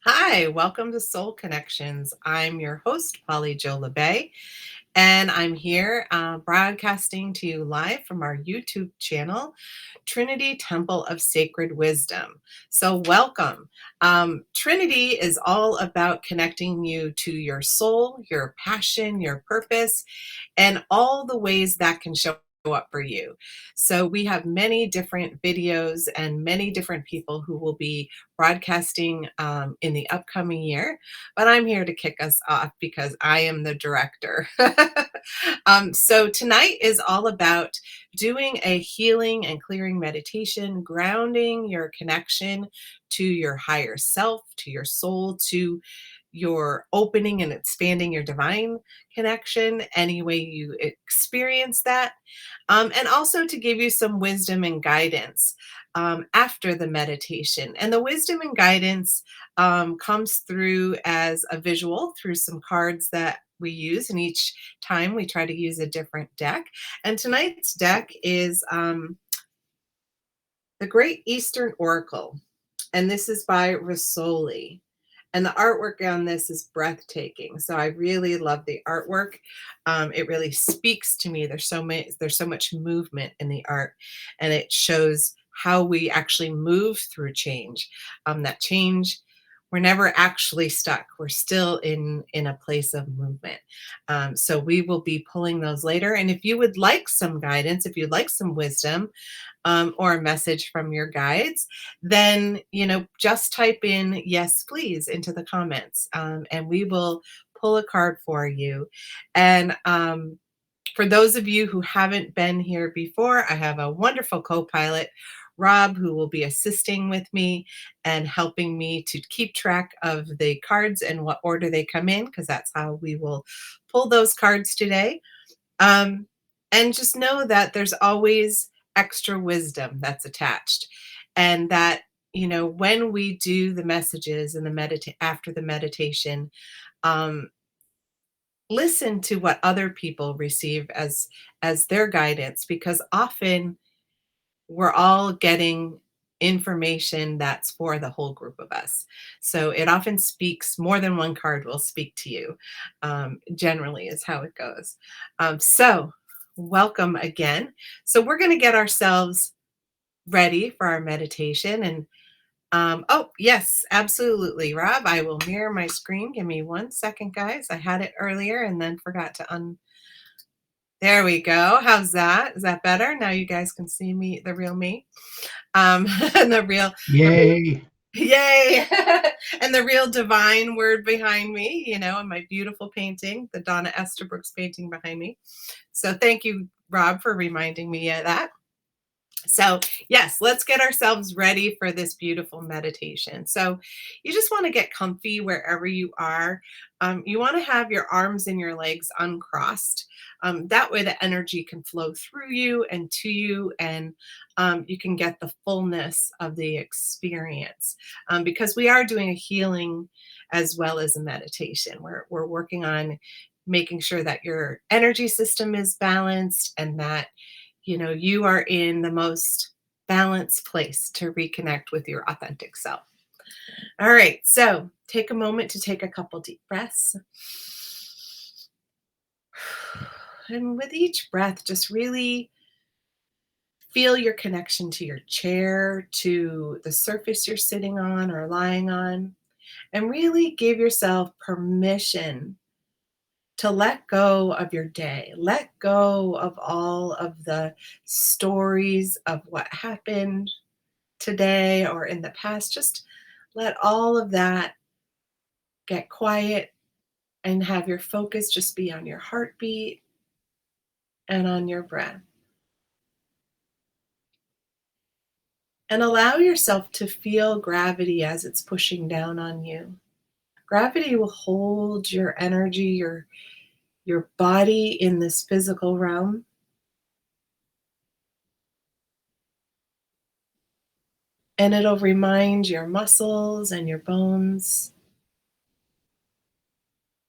Hi, welcome to Soul Connections. I'm your host, Polly Jo Labbe, and I'm here broadcasting to you live from our YouTube channel, Trinity Temple of Sacred Wisdom. So, welcome. Trinity is all about connecting you to your soul, your passion, your purpose, and all the ways that can show up for you. So we have many different videos and many different people who will be broadcasting in the upcoming year. But I'm here to kick us off because I am the director. So tonight is all about doing a healing and clearing meditation, grounding your connection to your higher self, to your soul, to your opening and expanding your divine connection any way you experience that, and also to give you some wisdom and guidance after the meditation. And the wisdom and guidance comes through as a visual through some cards that we use, and each time we try to use a different deck. And tonight's deck is the Great Eastern Oracle, and this is by Rosoli. And the artwork on this is breathtaking. So I really love the artwork. It really speaks to me. There's so much movement in the art, and it shows how we actually move through change. That change, we're never actually stuck. We're still in a place of movement. So we will be pulling those later. And if you would like some guidance, if you'd like some wisdom, or a message from your guides, then just type in "yes, please" into the comments, and we will pull a card for you. And for those of you who haven't been here before, I have a wonderful co-pilot, Rob, who will be assisting with me and helping me to keep track of the cards and what order they come in, because that's how we will pull those cards today. Um, and just know that there's always extra wisdom that's attached. And that, when we do the messages and after the meditation, um, listen to what other people receive as their guidance, because often we're all getting information that's for the whole group of us. So it often speaks, more than one card will speak to you, generally, is how it goes. So, welcome again. So, we're going to get ourselves ready for our meditation. And oh, yes, absolutely, Rob. I will mirror my screen. Give me 1 second, guys. I had it earlier and then forgot to There we go. How's that? Is that better? Now you guys can see me, the real me. And Yay! yay, and the real divine word behind me, and my beautiful painting, the Donna Estabrooks painting behind me. So thank you, Rob, for reminding me of that. So, yes, let's get ourselves ready for this beautiful meditation. So, you just want to get comfy wherever you are. You want to have your arms and your legs uncrossed. That way, the energy can flow through you and to you, and you can get the fullness of the experience. Because we are doing a healing as well as a meditation. We're working on making sure that your energy system is balanced and that you are in the most balanced place to reconnect with your authentic self. All right, so take a moment to take a couple deep breaths. And with each breath, just really feel your connection to your chair, to the surface you're sitting on or lying on, and really give yourself permission to let go of your day. Let go of all of the stories of what happened today or in the past. Just let all of that get quiet and have your focus just be on your heartbeat and on your breath. And allow yourself to feel gravity as it's pushing down on you. Gravity will hold your energy, your body in this physical realm. And it'll remind your muscles and your bones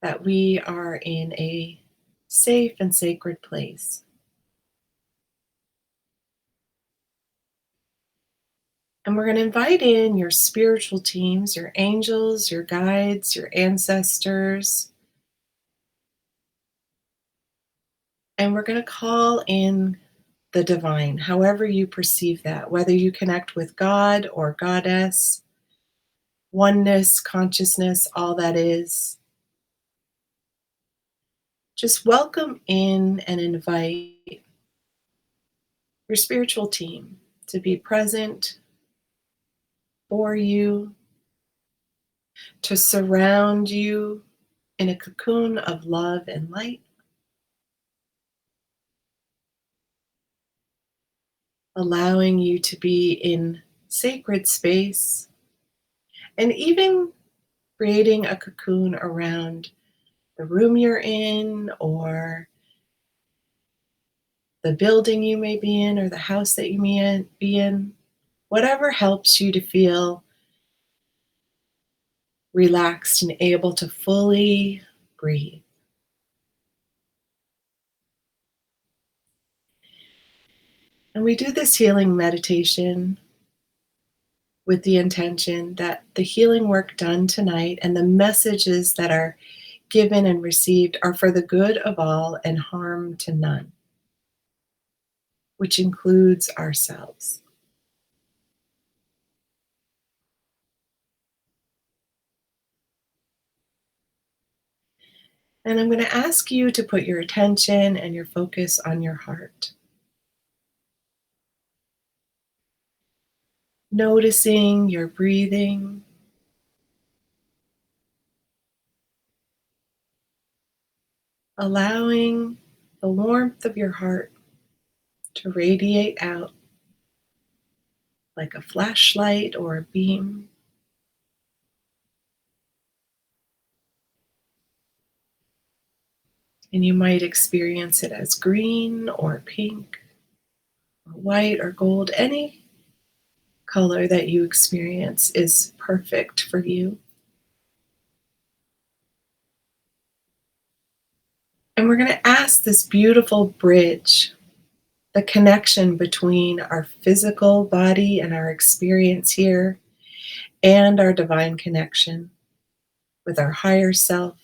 that we are in a safe and sacred place. And we're going to invite in your spiritual teams, your angels, your guides, your ancestors. And we're going to call in the divine, however you perceive that, whether you connect with God or goddess, oneness, consciousness, all that is. Just welcome in and invite your spiritual team to be present for you, to surround you in a cocoon of love and light, allowing you to be in sacred space, and even creating a cocoon around the room you're in, or the building you may be in, or the house that you may be in, whatever helps you to feel relaxed and able to fully breathe. And we do this healing meditation with the intention that the healing work done tonight and the messages that are given and received are for the good of all and harm to none, which includes ourselves. And I'm going to ask you to put your attention and your focus on your heart, noticing your breathing, allowing the warmth of your heart to radiate out like a flashlight or a beam. And you might experience it as green or pink or white or gold. Any color that you experience is perfect for you. And we're going to ask this beautiful bridge, the connection between our physical body and our experience here and our divine connection with our higher self,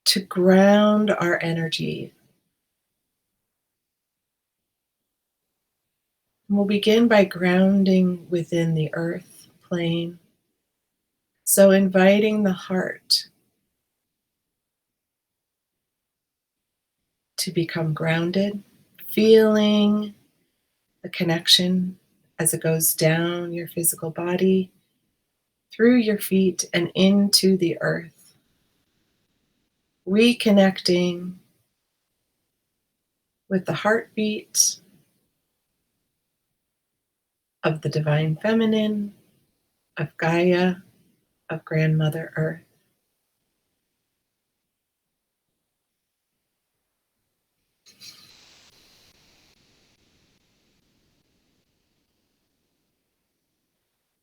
to ground our energy. And we'll begin by grounding within the earth plane. So inviting the heart to become grounded, feeling the connection as it goes down your physical body, through your feet and into the earth, reconnecting with the heartbeat of the divine feminine, of Gaia, of Grandmother Earth.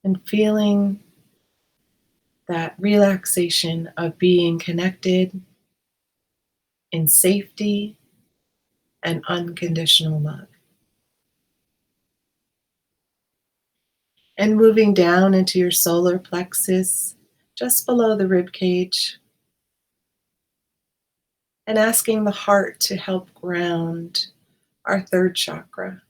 And feeling that relaxation of being connected in safety and unconditional love. And moving down into your solar plexus, just below the rib cage, and asking the heart to help ground our third chakra.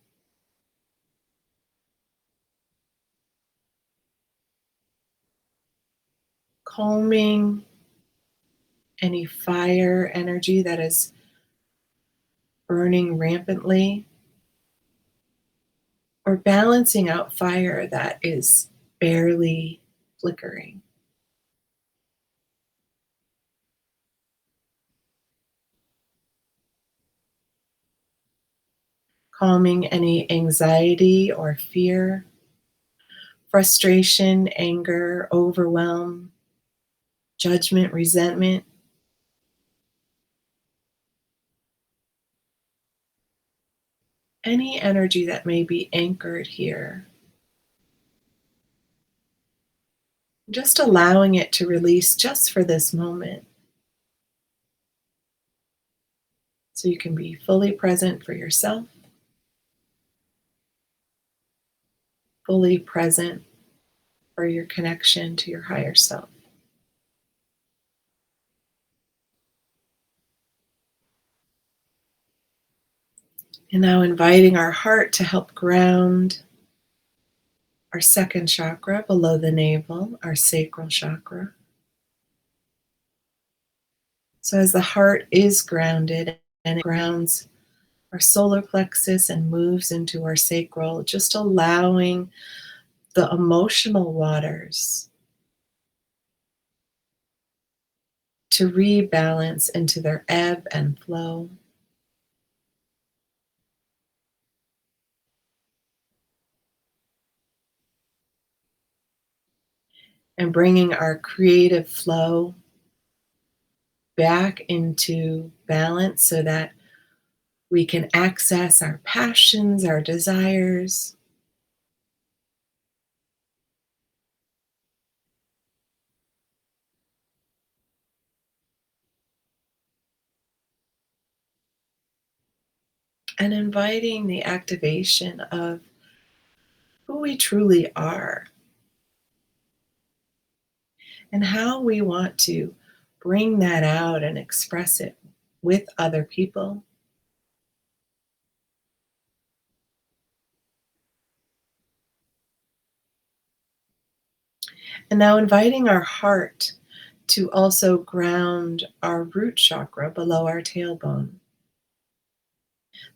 Calming any fire energy that is burning rampantly, or balancing out fire that is barely flickering. Calming any anxiety or fear, frustration, anger, overwhelm, judgment, resentment. Any energy that may be anchored here. Just allowing it to release just for this moment. So you can be fully present for yourself fully present for your connection to your higher self. And now inviting our heart to help ground our second chakra below the navel, our sacral chakra. So as the heart is grounded and it grounds our solar plexus and moves into our sacral, just allowing the emotional waters to rebalance into their ebb and flow. And bringing our creative flow back into balance so that we can access our passions, our desires, and inviting the activation of who we truly are and how we want to bring that out and express it with other people. And now inviting our heart to also ground our root chakra below our tailbone.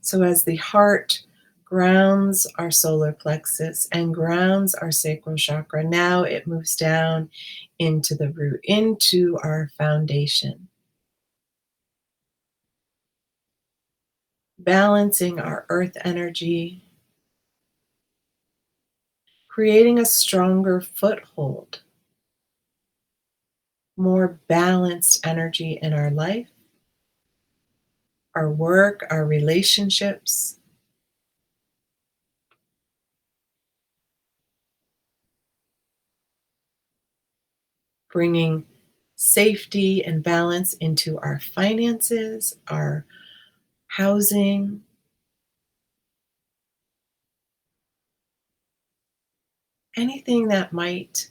So as the heart grounds our solar plexus and grounds our sacral chakra, now it moves down into the root, into our foundation, balancing our earth energy, creating a stronger foothold, more balanced energy in our life, our work, our relationships, bringing safety and balance into our finances, our housing, anything that might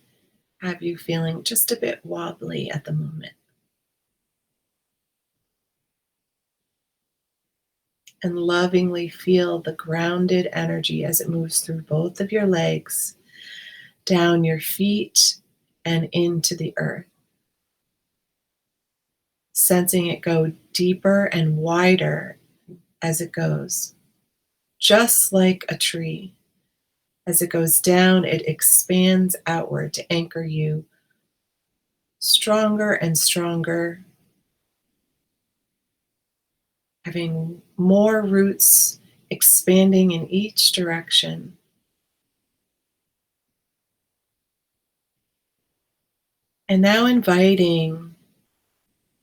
have you feeling just a bit wobbly at the moment. And lovingly feel the grounded energy as it moves through both of your legs, down your feet, and into the earth. Sensing it go deeper and wider as it goes, just like a tree. As it goes down, it expands outward to anchor you stronger and stronger, having more roots expanding in each direction. And now inviting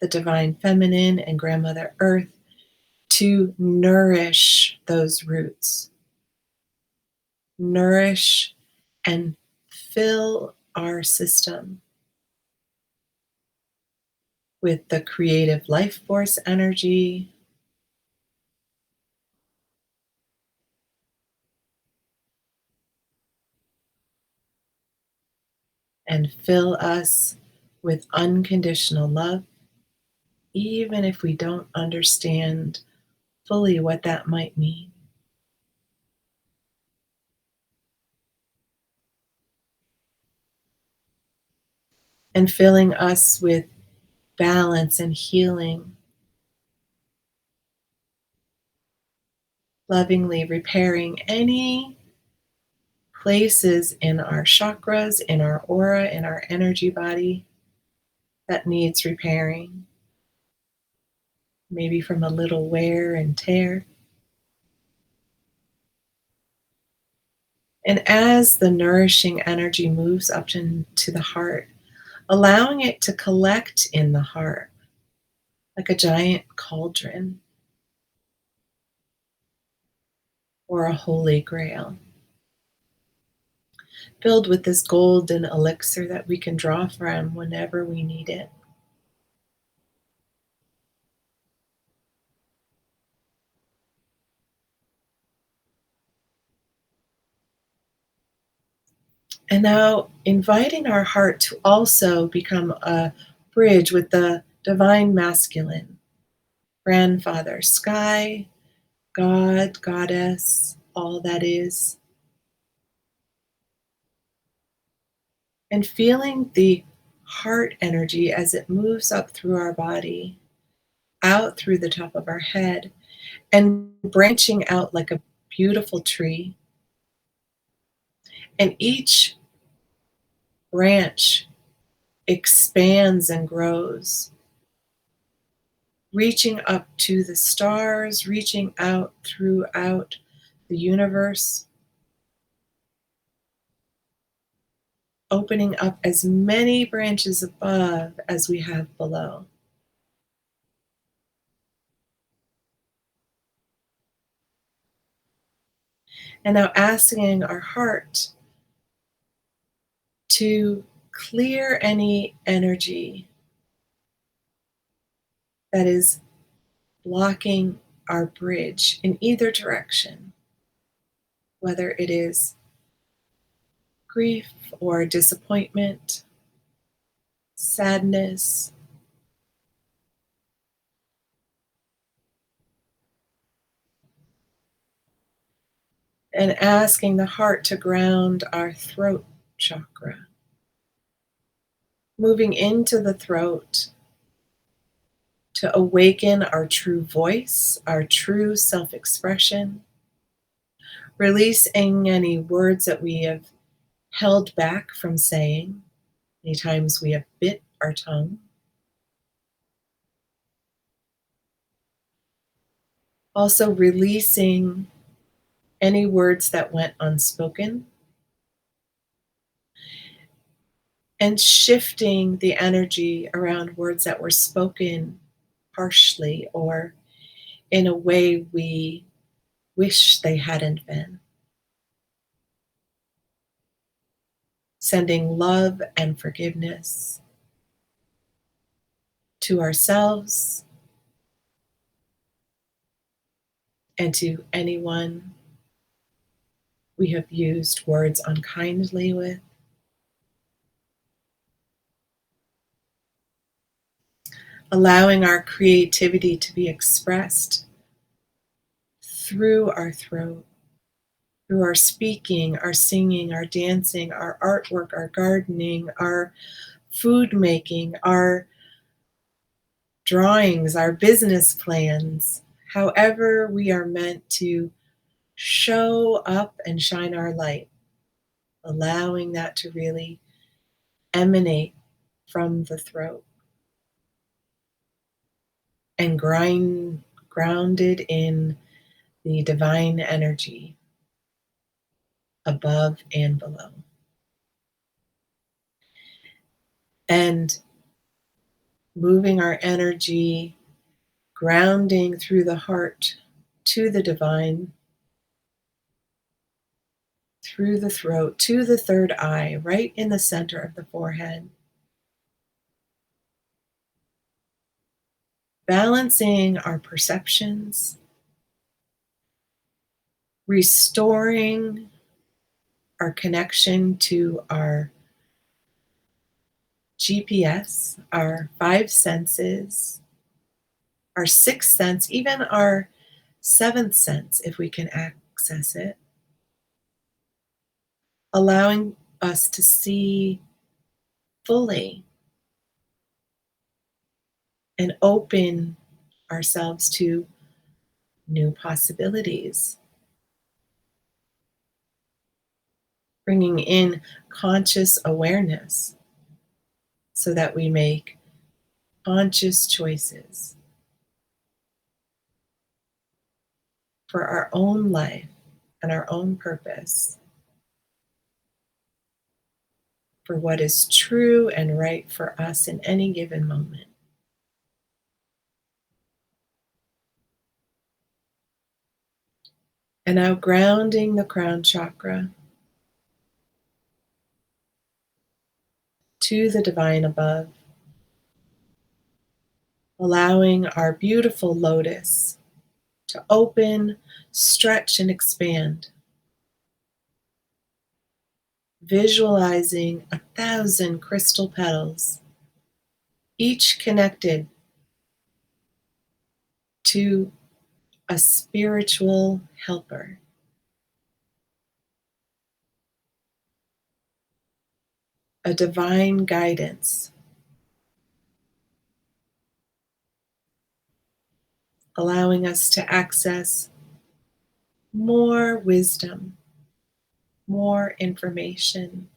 the divine feminine and grandmother earth to nourish those roots, nourish and fill our system with the creative life force energy, and fill us with unconditional love, even if we don't understand fully what that might mean. And filling us with balance and healing, lovingly repairing any places in our chakras, in our aura, in our energy body that needs repairing, maybe from a little wear and tear. And as the nourishing energy moves up into the heart, allowing it to collect in the heart like a giant cauldron or a holy grail, filled with this golden elixir that we can draw from whenever we need it. And now inviting our heart to also become a bridge with the divine masculine, grandfather, sky, God, goddess, all that is, and feeling the heart energy as it moves up through our body, out through the top of our head, and branching out like a beautiful tree. And each branch expands and grows, reaching up to the stars, reaching out throughout the universe, opening up as many branches above as we have below. And now asking our heart to clear any energy that is blocking our bridge in either direction, whether it is grief or disappointment, sadness, and asking the heart to ground our throat chakra, moving into the throat to awaken our true voice, our true self expression, releasing any words that we have held back from saying. Many times we have bit our tongue. Also, releasing any words that went unspoken and shifting the energy around words that were spoken harshly or in a way we wish they hadn't been. Sending love and forgiveness to ourselves and to anyone we have used words unkindly with. Allowing our creativity to be expressed through our throat, through our speaking, our singing, our dancing, our artwork, our gardening, our food making, our drawings, our business plans, however we are meant to show up and shine our light, allowing that to really emanate from the throat and grounded in the divine energy above and below. And moving our energy, grounding through the heart to the divine, through the throat, to the third eye, right in the center of the forehead. Balancing our perceptions, restoring our connection to our GPS, our five senses, our sixth sense, even our seventh sense, if we can access it, allowing us to see fully and open ourselves to new possibilities, bringing in conscious awareness so that we make conscious choices for our own life and our own purpose, for what is true and right for us in any given moment. And now grounding the crown chakra to the divine above, allowing our beautiful lotus to open, stretch, and expand, visualizing 1,000 crystal petals, each connected to a spiritual helper, a divine guidance, allowing us to access more wisdom, more information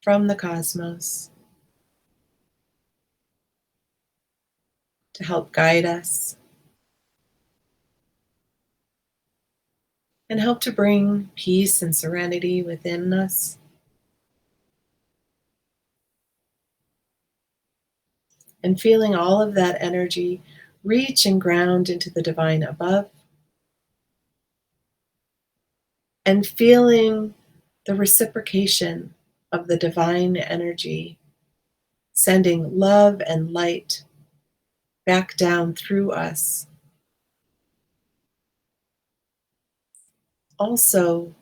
from the cosmos to help guide us and help to bring peace and serenity within us. And feeling all of that energy reach and ground into the divine above, and feeling the reciprocation of the divine energy sending love and light back down through us. Also,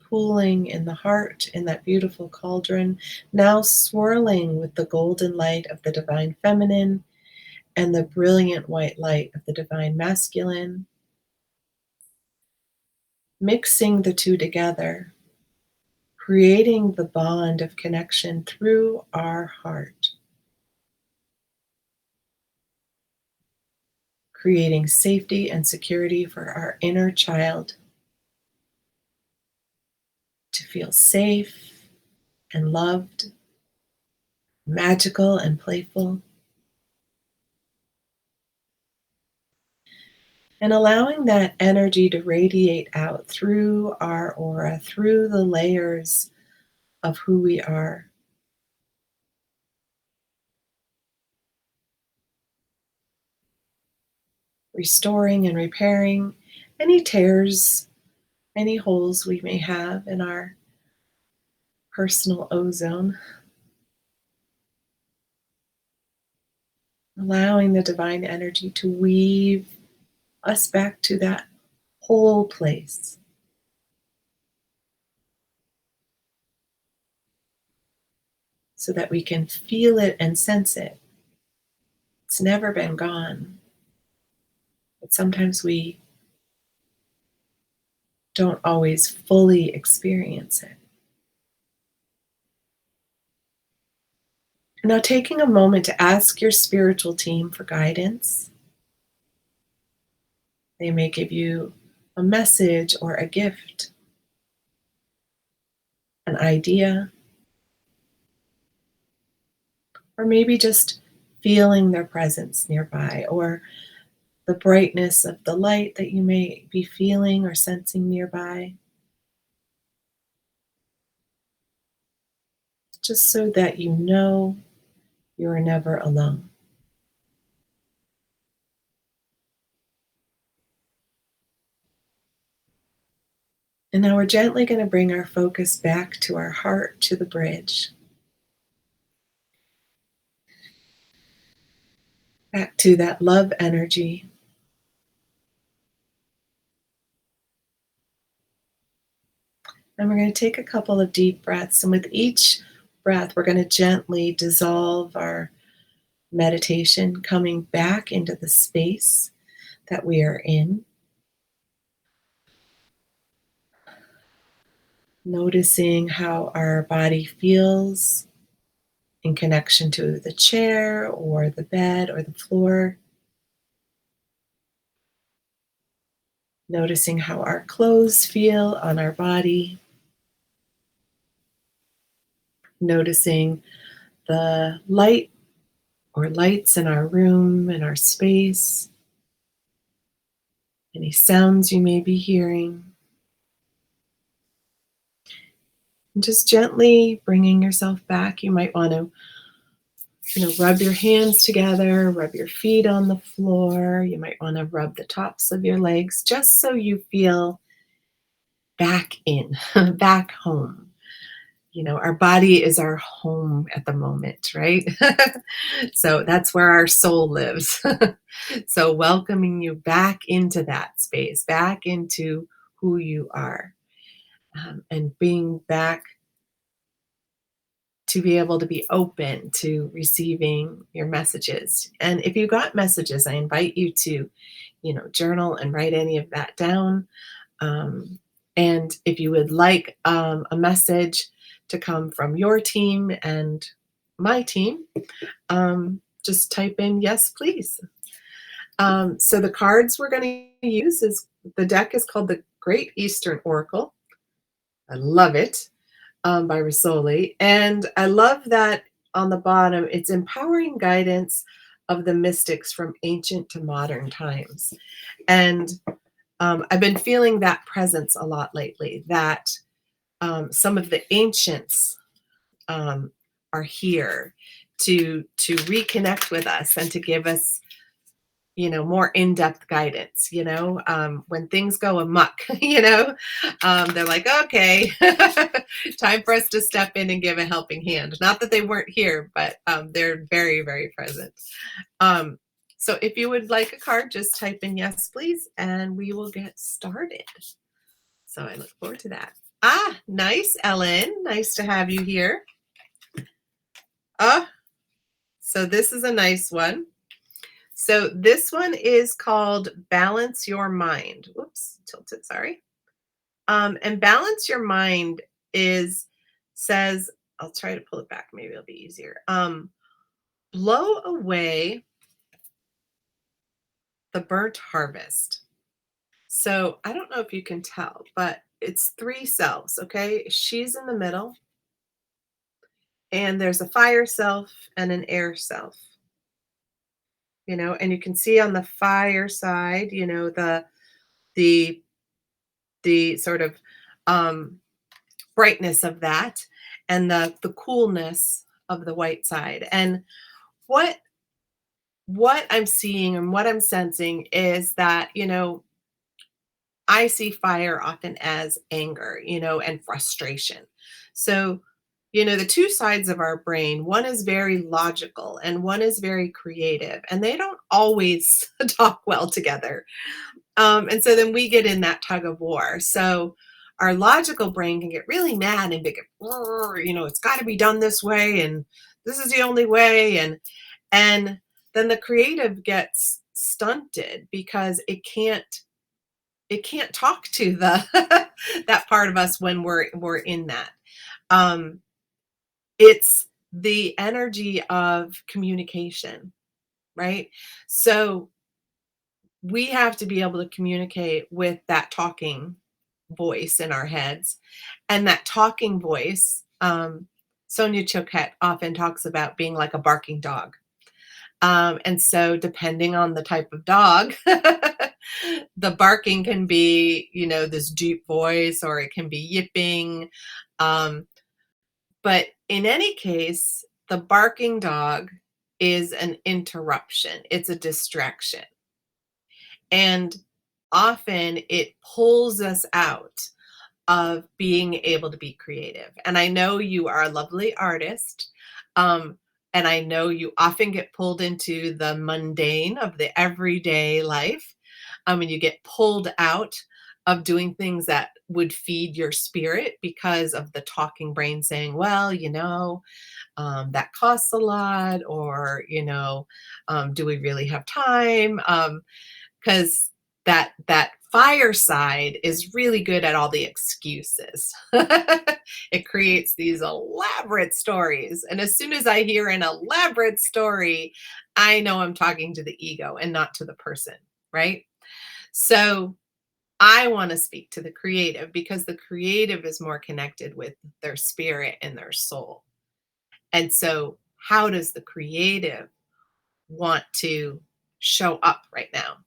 pooling in the heart in that beautiful cauldron, now swirling with the golden light of the divine feminine and the brilliant white light of the divine masculine, mixing the two together, creating the bond of connection through our heart, creating safety and security for our inner child to feel safe and loved, magical and playful, and allowing that energy to radiate out through our aura, through the layers of who we are. Restoring and repairing any tears, any holes we may have in our personal ozone, allowing the divine energy to weave us back to that whole place so that we can feel it and sense it. It's never been gone, but sometimes we don't always fully experience it. Now, taking a moment to ask your spiritual team for guidance. They may give you a message or a gift, an idea, or maybe just feeling their presence nearby, or the brightness of the light that you may be feeling or sensing nearby, just so that you know you are never alone. And now we're gently going to bring our focus back to our heart, to the bridge, back to that love energy. And we're going to take a couple of deep breaths. And with each breath, we're going to gently dissolve our meditation, coming back into the space that we are in. Noticing how our body feels in connection to the chair or the bed or the floor. Noticing how our clothes feel on our body. Noticing the light or lights in our room, in our space. Any sounds you may be hearing. And just gently bringing yourself back. You might want to rub your hands together, rub your feet on the floor. You might want to rub the tops of your legs just so you feel back in, back home. Our body is our home at the moment, right? So that's where our soul lives. So welcoming you back into that space, back into who you are. and being back to be able to be open to receiving your messages. And if you got messages, I invite you to, journal and write any of that down. Um, and if you would like a message to come from your team and my team, just type in yes, please. So the cards we're going to use is the deck is called the Great Eastern Oracle. I love it, by Risoli. And I love that on the bottom, it's empowering guidance of the mystics from ancient to modern times. And I've been feeling that presence a lot lately, that some of the ancients um, are here to reconnect with us and to give us more in-depth guidance, when things go amok, they're like, okay, time for us to step in and give a helping hand. Not that they weren't here, but they're very, very present. Um, so if you would like a card, just type in yes, please, and we will get started. So I look forward to that. Ah, nice, Ellen. Nice to have you here. Oh, so this is a nice one. So this one is called Balance Your Mind. Whoops, tilted, sorry. And Balance Your Mind says, I'll try to pull it back, maybe it'll be easier. Blow away the burnt harvest. So I don't know if you can tell, but it's three selves, okay? She's in the middle, and there's a fire self and an air self. And you can see on the fire side, the the sort of um, brightness of that, and the coolness of the white side. And what what I'm seeing and what I'm sensing is that I see fire often as anger, and frustration. So the two sides of our brain, one is very logical and one is very creative, and they don't always talk well together. And so then we get in that tug of war. So our logical brain can get really mad and be, it's got to be done this way, and this is the only way, and then the creative gets stunted because it can't talk to the that part of us when we're in that. Um, it's the energy of communication, right? So we have to be able to communicate with that talking voice in our heads. And that talking voice, Sonia Choquette often talks about being like a barking dog. And so depending on the type of dog, the barking can be, this deep voice, or it can be yipping. Um, but in any case, the barking dog is an interruption. It's a distraction. And often it pulls us out of being able to be creative. And I know you are a lovely artist. Um, and I know you often get pulled into the mundane of the everyday life. And you get pulled out of doing things that would feed your spirit because of the talking brain saying, well, that costs a lot, or, do we really have time? Because that fireside is really good at all the excuses. It creates these elaborate stories. And as soon as I hear an elaborate story, I know I'm talking to the ego and not to the person, right? So I want to speak to the creative, because the creative is more connected with their spirit and their soul. And so, how does the creative want to show up right now?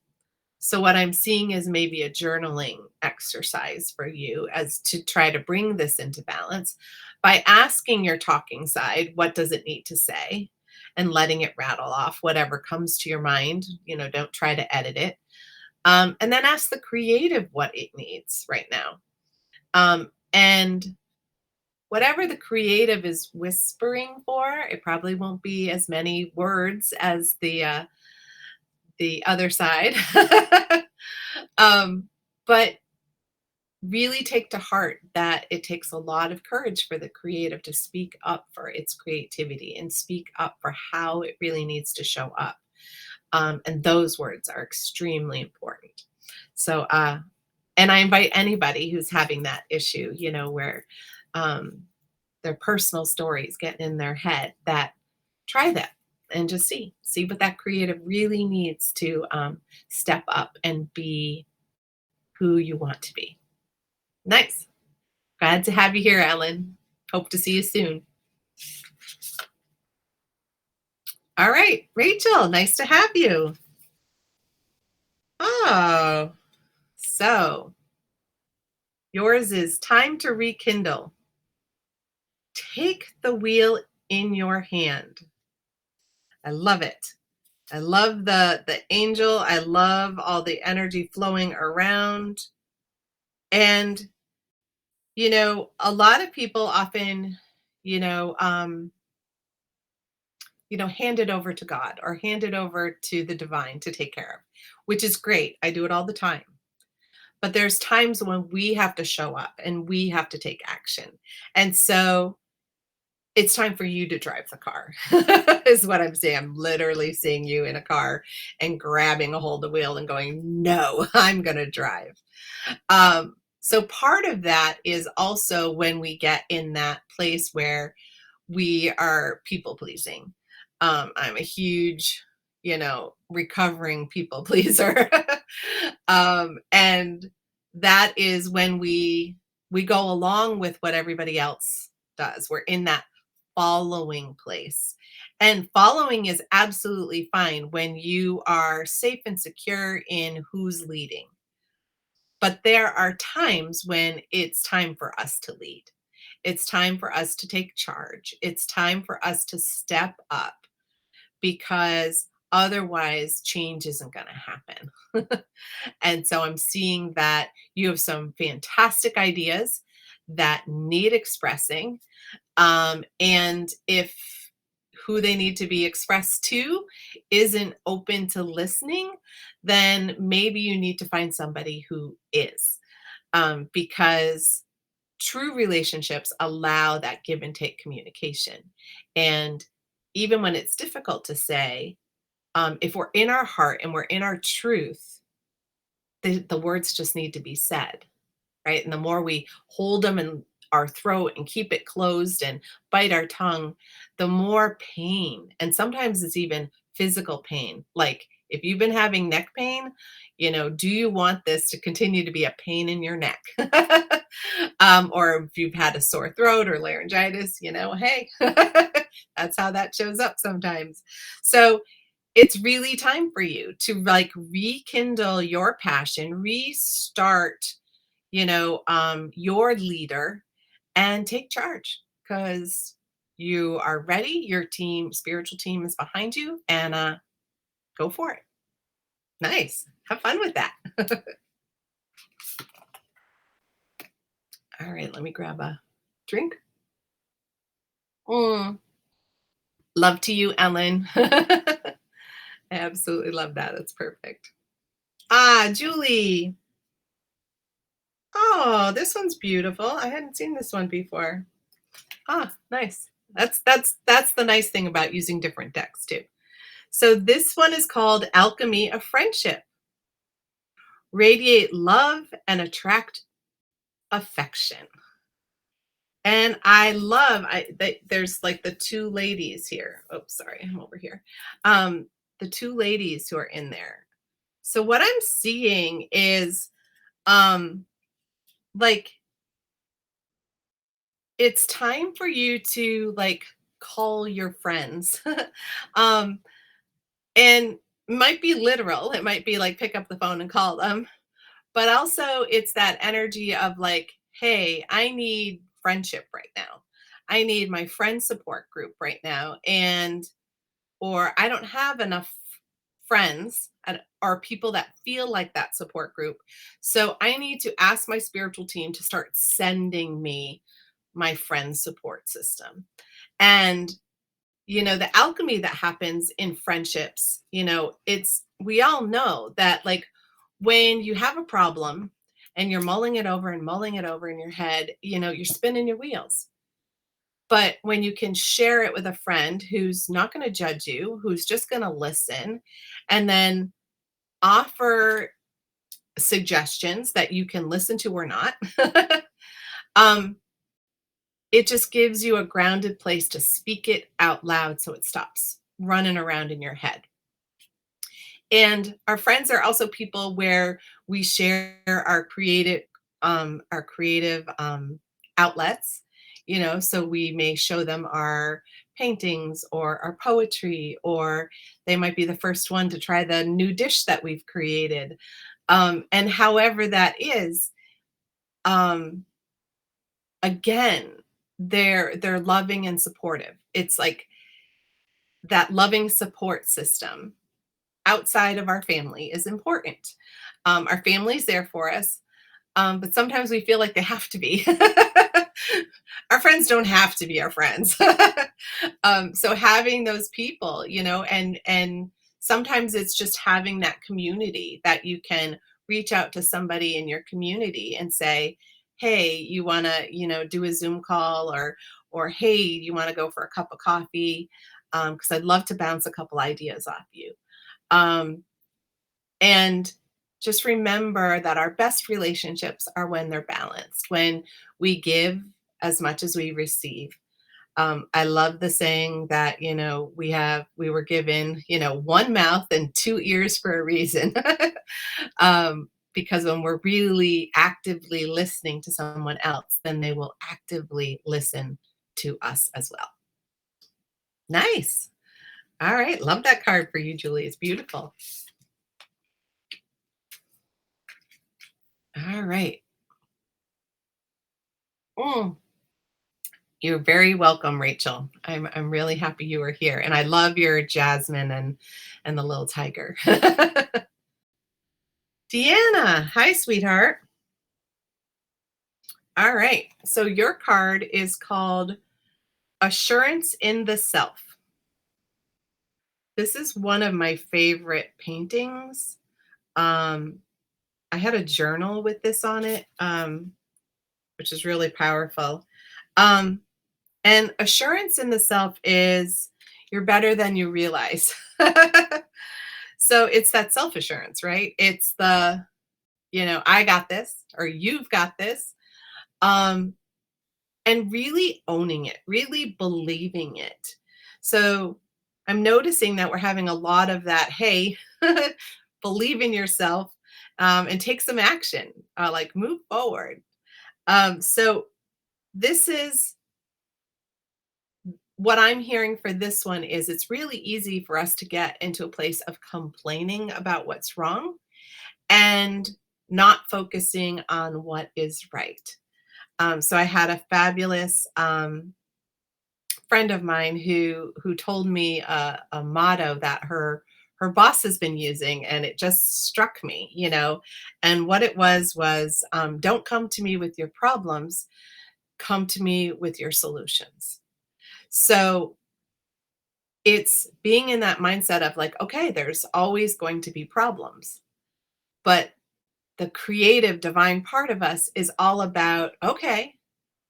So what I'm seeing is maybe a journaling exercise for you, as to try to bring this into balance by asking your talking side, what does it need to say? And letting it rattle off whatever comes to your mind. Don't try to edit it. And then ask the creative what it needs right now. And whatever the creative is whispering for, it probably won't be as many words as the other side. But really take to heart that it takes a lot of courage for the creative to speak up for its creativity and speak up for how it really needs to show up. And those words are extremely important. So, and I invite anybody who's having that issue, where um, their personal stories get in their head, that try that and just see what that creative really needs to step up and be who you want to be. Nice. Glad to have you here, Ellen. Hope to see you soon. All right, Rachel, nice to have you. Oh, so yours is time to rekindle. Take the wheel in your hand. I love it. I love the angel. I love all the energy flowing around. And a lot of people often, you know, um, hand it over to God or hand it over to the divine to take care of, which is great. I do it all the time. But there's times when we have to show up and we have to take action. And so it's time for you to drive the car, is what I'm saying. I'm literally seeing you in a car and grabbing a hold of the wheel and going, no, I'm going to drive. So part of that is also when we get in that place where we are people pleasing. I'm a huge, recovering people pleaser. And that is when we go along with what everybody else does. We're in that following place. And following is absolutely fine when you are safe and secure in who's leading. But there are times when it's time for us to lead. It's time for us to take charge. It's time for us to step up because otherwise change isn't going to happen. And so I'm seeing that you have some fantastic ideas that need expressing. And if who they need to be expressed to isn't open to listening, then maybe you need to find somebody who is. Because true relationships allow that give and take communication. And even when it's difficult to say, if we're in our heart and we're in our truth, the words just need to be said, right? And the more we hold them in our throat and keep it closed and bite our tongue, the more pain. And sometimes it's even physical pain. Like if you've been having neck pain, do you want this to continue to be a pain in your neck? Or if you've had a sore throat or laryngitis, hey, that's how that shows up sometimes. So it's really time for you to like rekindle your passion, restart, your leader and take charge because you are ready. Your spiritual team is behind you and go for it. Nice. Have fun with that. All right, let me grab a drink. Mm. Love to you, Ellen. I absolutely love that. That's perfect. Ah, Julie. Oh, this one's beautiful. I hadn't seen this one before. Ah, nice. That's the nice thing about using different decks too. So this one is called Alchemy of Friendship. Radiate love and attract affection. And I love there's like the two ladies here. Oh, sorry, I'm over here. The two ladies who are in there. So what I'm seeing is um like it's time for you to like call your friends. um and might be literal. It might be like pick up the phone and call them. But also it's that energy of like, hey, I need friendship right now. I need my friend support group right now. Or I don't have enough friends or people that feel like that support group. So I need to ask my spiritual team to start sending me my friend support system. And the alchemy that happens in friendships, we all know that like when you have a problem and you're mulling it over and mulling it over in your head, you're spinning your wheels. But when you can share it with a friend who's not going to judge you, who's just going to listen, and then offer suggestions that you can listen to or not, um, it just gives you a grounded place to speak it out loud so it stops running around in your head. And our friends are also people where we share our creative outlets, so we may show them our paintings or our poetry, or they might be the first one to try the new dish that we've created. And however that is, um, again, they're loving and supportive. It's like that loving support system outside of our family is important. Our family's there for us, but sometimes we feel like they have to be. Our friends don't have to be our friends. So having those people, and sometimes it's just having that community that you can reach out to somebody in your community and say, "Hey, you want to, do a Zoom call, or hey, you want to go for a cup of coffee? Because I'd love to bounce a couple ideas off you." Um, and just remember that our best relationships are when they're balanced, when we give as much as we receive. I love the saying that, we were given, one mouth and two ears for a reason. Because when we're really actively listening to someone else, then they will actively listen to us as well. Nice. All right. Love that card for you, Julie. It's beautiful. All right. Mm. You're very welcome, Rachel. I'm really happy you were here, and I love your jasmine and the little tiger. Deanna, hi, sweetheart. All right, so your card is called Assurance in the Self. This is one of my favorite paintings. Um, I had a journal with this on it, which is really powerful. Um, And assurance in the self is you're better than you realize. So it's that self assurance, right? It's the, I got this, or you've got this. Um, and really owning it, really believing it. So I'm noticing that we're having a lot of that. Hey, believe in yourself, and take some action, like move forward. So this is what I'm hearing for this one is it's really easy for us to get into a place of complaining about what's wrong and not focusing on what is right. So I had a fabulous friend of mine who told me a motto that her boss has been using, and it just struck me, And what it was, don't come to me with your problems, come to me with your solutions. So it's being in that mindset of like, okay, there's always going to be problems, but the creative divine part of us is all about, okay,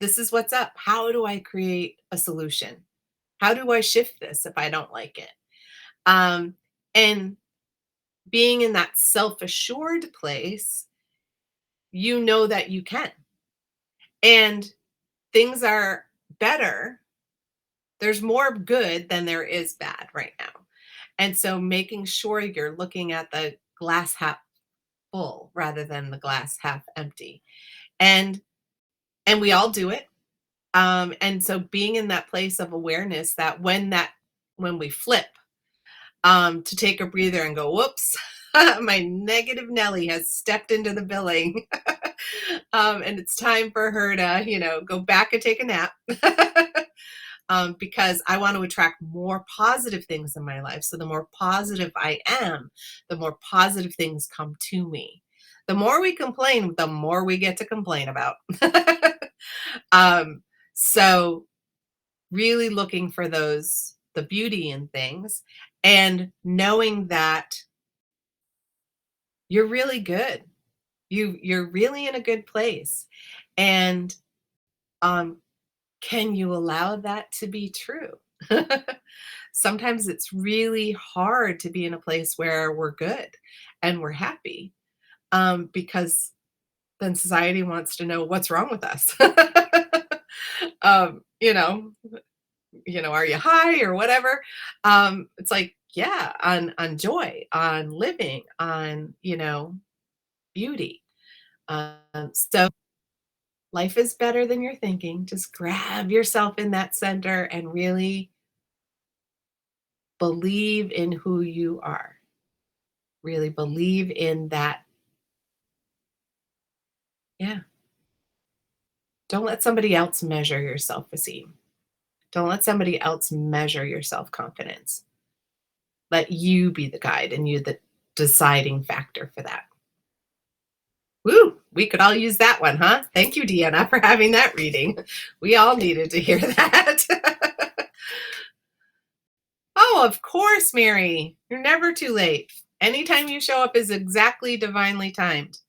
this is what's up. How do I create a solution? How do I shift this if I don't like it? Um, and being in that self-assured place, you know that you can. And things are better. There's more good than there is bad right now. And so making sure you're looking at the glass half full rather than the glass half empty. And we all do it. And so being in that place of awareness that when we flip, to take a breather and go, whoops, my negative Nelly has stepped into the billing. And it's time for her to, go back and take a nap. Because I want to attract more positive things in my life. So the more positive I am, the more positive things come to me. The more we complain, the more we get to complain about. um, so really looking for the beauty in things, and knowing that you're really good. You're really in a good place. And um, can you allow that to be true? Sometimes it's really hard to be in a place where we're good and we're happy, because then society wants to know what's wrong with us. um, you know, are you high or whatever? It's like, yeah, on joy, on living, on beauty. So life is better than you're thinking. Just grab yourself in that center and really believe in who you are. Really believe in that. Yeah. Don't let somebody else measure your self esteem. Don't let somebody else measure your self confidence. Let you be the guide and you the deciding factor for that. Woo! We could all use that one, huh? Thank you, Deanna, for having that reading. We all needed to hear that. Oh, of course, Mary. You're never too late. Anytime you show up is exactly divinely timed.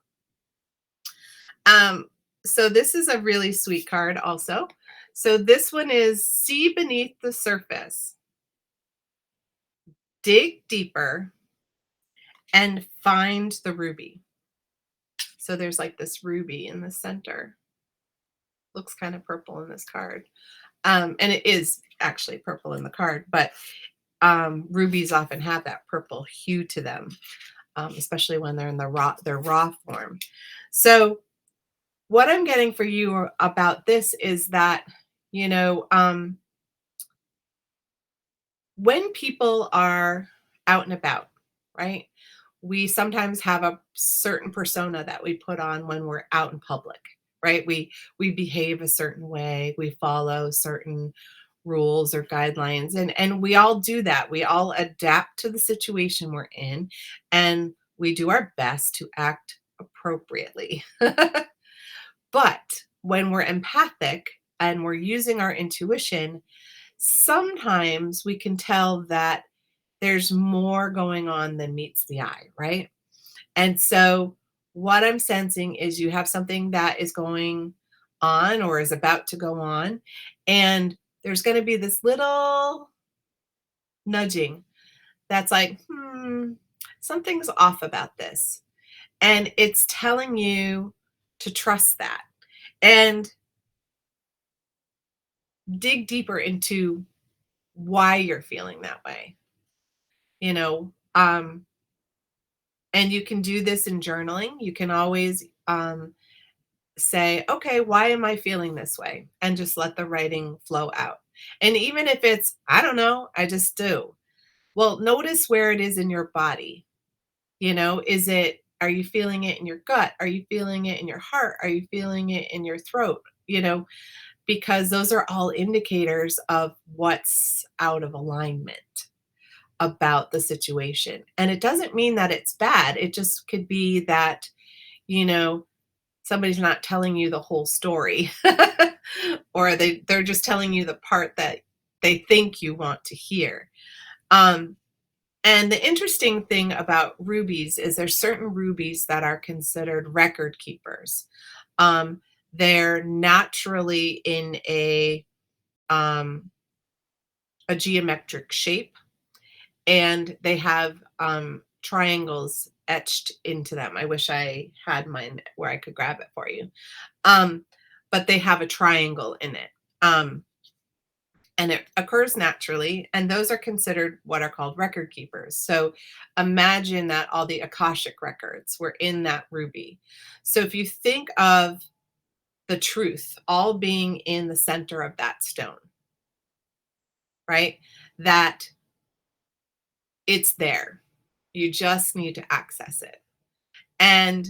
Um, so this is a really sweet card also. So this one is see beneath the surface, dig deeper, and find the ruby. So there's like this ruby in the center. Looks kind of purple in this card. And it is actually purple in the card, but rubies often have that purple hue to them, especially when they're in their raw form. So what I'm getting for you about this is that, you know, when people are out and about, right? We sometimes have a certain persona that we put on when we're out in public, right? We behave a certain way, we follow certain rules or guidelines, and we all do that. We all adapt to the situation we're in, and we do our best to act appropriately. But when we're empathic and we're using our intuition, sometimes we can tell that there's more going on than meets the eye, right? And so, what I'm sensing is you have something that is going on or is about to go on, and there's going to be this little nudging that's like, something's off about this. And it's telling you to trust that and dig deeper into why you're feeling that way, you know. And you can do this in journaling. You can always say, okay, why am I feeling this way? And just let the writing flow out. And even if it's, I don't know, I just do. Well, notice where it is in your body. Are you feeling it in your gut? Are you feeling it in your heart? Are you feeling it in your throat? Because those are all indicators of what's out of alignment about the situation. And it doesn't mean that it's bad. It just could be that, you know, somebody's not telling you the whole story or they're just telling you the part that they think you want to hear. Um, and the interesting thing about rubies is there's certain rubies that are considered record keepers. Um, they're naturally in um, a geometric shape, and they have triangles etched into them. I wish I had mine where I could grab it for you. Um, but they have a triangle in it. Um, and it occurs naturally, and those are considered what are called record keepers. So imagine that all the Akashic records were in that ruby. So if you think of the truth all being in the center of that stone, right? That it's there. You just need to access it. And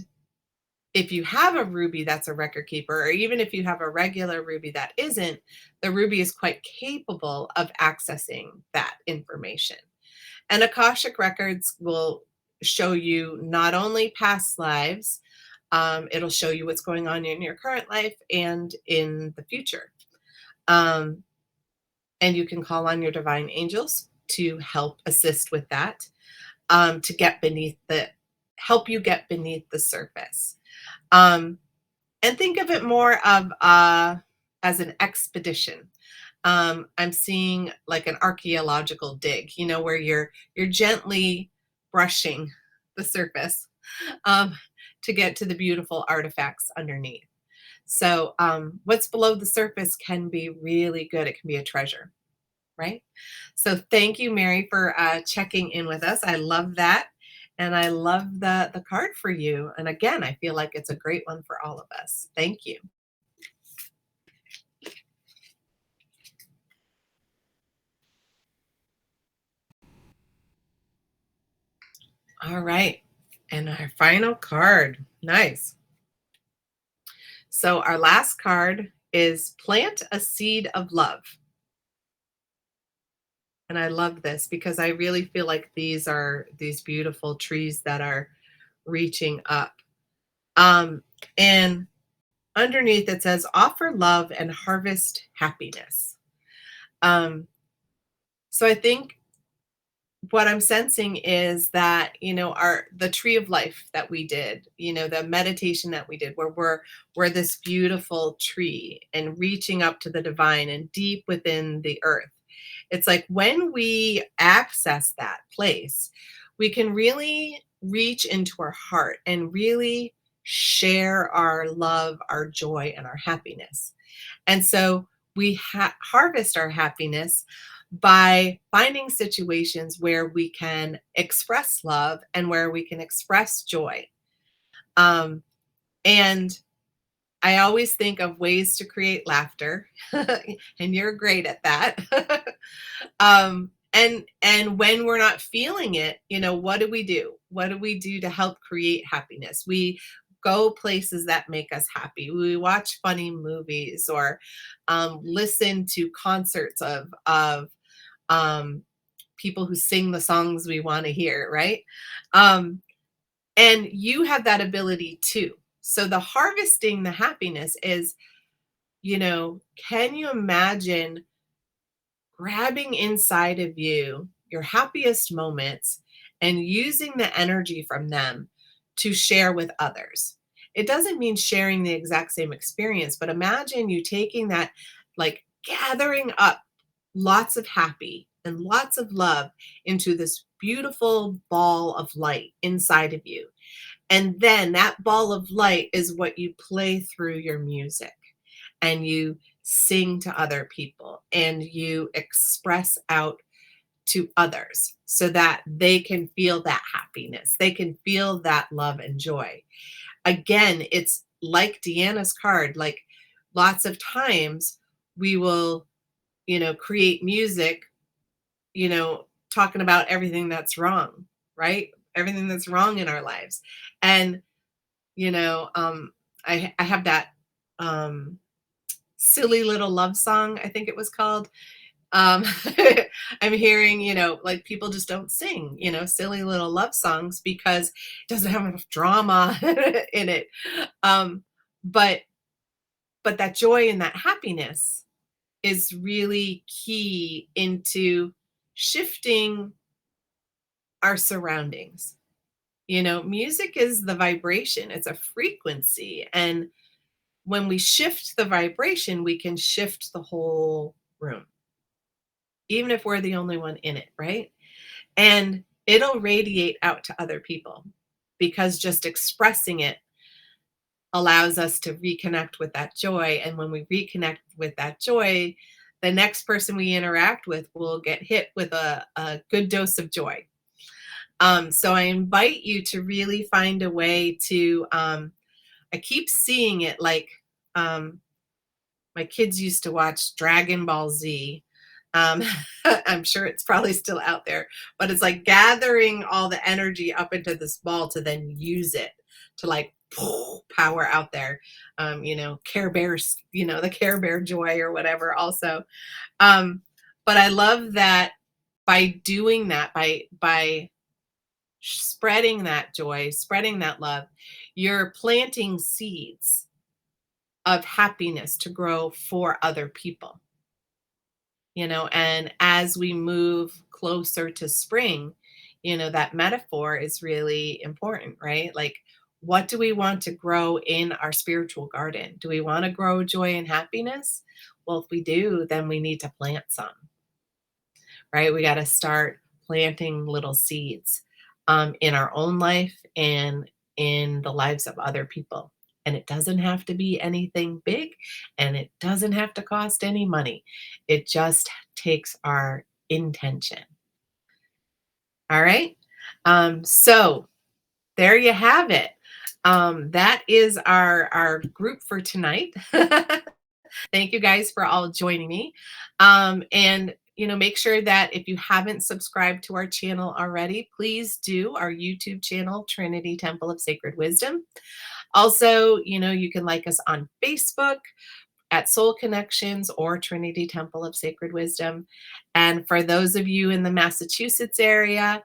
if you have a ruby that's a record keeper, or even if you have a regular ruby that isn't, the ruby is quite capable of accessing that information. And Akashic records will show you not only past lives, it'll show you what's going on in your current life and in the future. Um, and you can call on your divine angels to help assist with that, to get help you get beneath the surface. Um, and think of it more of as an expedition. I'm seeing like an archaeological dig, where you're gently brushing the surface um, to get to the beautiful artifacts underneath. So what's below the surface can be really good. It can be a treasure, right? So thank you, Mary, for checking in with us. I love that. And I love the card for you. And again, I feel like it's a great one for all of us. Thank you. All right. And our final card. Nice. So our last card is plant a seed of love. And I love this because I really feel like these are these beautiful trees that are reaching up. Um, and underneath it says offer love and harvest happiness. Um, so I think what I'm sensing is that, our the tree of life that we did, the meditation that we did, where we're this beautiful tree and reaching up to the divine and deep within the earth. It's like when we access that place, we can really reach into our heart and really share our love, our joy, and our happiness. And so we harvest our happiness by finding situations where we can express love and where we can express joy. Um, and I always think of ways to create laughter, and you're great at that. And when we're not feeling it, what do we do? What do we do to help create happiness? We go places that make us happy. We watch funny movies or listen to concerts of um, people who sing the songs we want to hear, right? Um, and you have that ability too. So the harvesting the happiness is, can you imagine grabbing inside of you your happiest moments and using the energy from them to share with others? It doesn't mean sharing the exact same experience, but imagine you taking that, like gathering up lots of happy and lots of love into this beautiful ball of light inside of you. And then that ball of light is what you play through your music and you sing to other people and you express out to others so that they can feel that happiness. They can feel that love and joy. Again, it's like Deanna's card, like lots of times we will, create music, talking about everything that's wrong, right? Everything that's wrong in our lives. And, you know, um, I have that um, silly little love song, I think it was called. Um, I'm hearing, like people just don't sing, silly little love songs because it doesn't have enough drama in it. Um, but but that joy and that happiness is really key into shifting our surroundings. Music is the vibration, it's a frequency. And when we shift the vibration, we can shift the whole room, even if we're the only one in it, right? And it'll radiate out to other people because just expressing it allows us to reconnect with that joy. And when we reconnect with that joy, the next person we interact with will get hit with a good dose of joy. So I invite you to really find a way to, I keep seeing it like um, my kids used to watch Dragon Ball Z. Um, I'm sure it's probably still out there, but it's like gathering all the energy up into this ball to then use it to like power out there. Care Bears, the Care Bear joy or whatever also. Um, but I love that by doing that, by spreading that joy, spreading that love, you're planting seeds of happiness to grow for other people. And as we move closer to spring, that metaphor is really important, right? Like What do we want to grow in our spiritual garden? Do we want to grow joy and happiness? Well, if we do, then we need to plant some, right? We got to start planting little seeds in our own life and in the lives of other people. And it doesn't have to be anything big, and it doesn't have to cost any money. It just takes our intention. All right. So there you have it. That is our group for tonight. Thank you guys for all joining me. And make sure that if you haven't subscribed to our channel already, please do our YouTube channel, Trinity Temple of Sacred Wisdom. Also, you can like us on Facebook at Soul Connections or Trinity Temple of Sacred Wisdom. And for those of you in the Massachusetts area,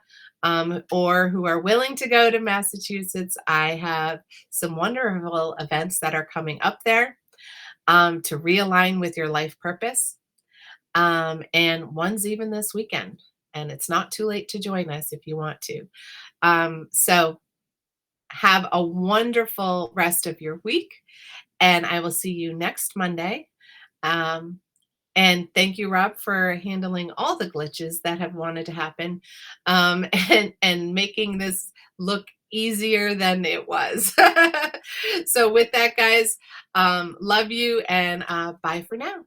or who are willing to go to Massachusetts, I have some wonderful events that are coming up there to realign with your life purpose. And one's even this weekend. And it's not too late to join us if you want to. So have a wonderful rest of your week. And I will see you next Monday. Um, and thank you, Rob, for handling all the glitches that have wanted to happen, and making this look easier than it was. So with that, guys, love you, and bye for now.